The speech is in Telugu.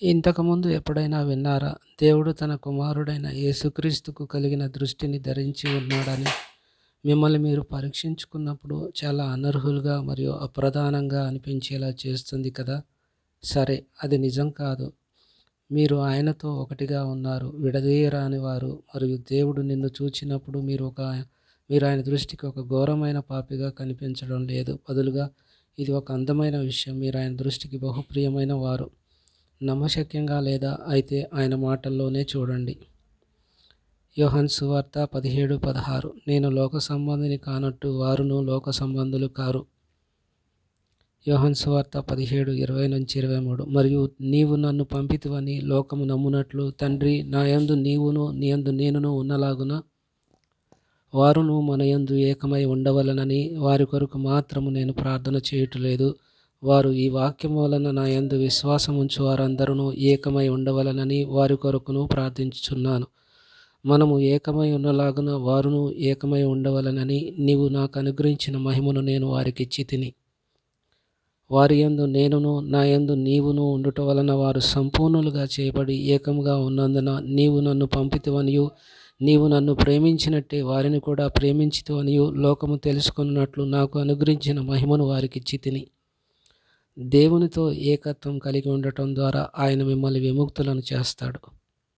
ఇంతకుముందు ఎప్పుడైనా విన్నారా? దేవుడు తన కుమారుడైన యేసుక్రీస్తుకు కలిగిన దృష్టిని ధరించి ఉన్నాడని. మిమ్మల్ని మీరు పరీక్షించుకున్నప్పుడు చాలా అనర్హులుగా మరియు అప్రధానంగా అనిపించేలా చేస్తుంది కదా! సరే, అది నిజం కాదు. మీరు ఆయనతో ఒకటిగా ఉన్నారు, విడదీయరాని వారు. మరియు దేవుడు నిన్ను చూచినప్పుడు మీరు ఆయన దృష్టికి ఒక ఘోరమైన పాపిగా కనిపించడం లేదు. బదులుగా ఇది ఒక అందమైన విషయం. మీరు ఆయన దృష్టికి బహుప్రియమైన వారు. నమ్మశక్యంగా లేదా? అయితే ఆయన మాటల్లోనే చూడండి. యోహాను సువార్త 17:16. నేను లోక సంబంధిని కానట్టు వారును లోక సంబంధులు కారు. యోహాను సువార్త 17:20-23. మరియు నీవు నన్ను పంపితివని లోకము నమ్మునట్లు తండ్రి, నా యందు నీవును నీ యందు నేనును ఉన్నలాగున వారును మన యందు ఏకమై ఉండవలెనని వారి కొరకు మాత్రము నేను ప్రార్థన చేయుటలేదు. వారు ఈ వాక్యము వలన నా యందు విశ్వాసముంచు వారందరూ ఏకమై ఉండవలెనని వారి కొరకును ప్రార్థించుచున్నాను. మనము ఏకమై ఉన్నలాగున వారును ఏకమై ఉండవలెనని నీవు నాకు అనుగ్రహించిన మహిమను నేను వారికిచ్చితిని. వారి యందు నేనును నా యందు నీవును ఉండుట వలన వారు సంపూర్ణులుగా చేయబడి ఏకముగా ఉన్నందున నీవు నన్ను పంపితివనియు నీవు నన్ను ప్రేమించినట్టే వారిని కూడా ప్రేమించితివనియు లోకము తెలుసుకొనున్నట్లు నాకు అనుగ్రహించిన మహిమను వారికిచ్చితిని. దేవునితో ఏకత్వం కలిగి ఉండటం ద్వారా ఆయన మిమ్మల్ని విముక్తులను చేస్తాడు.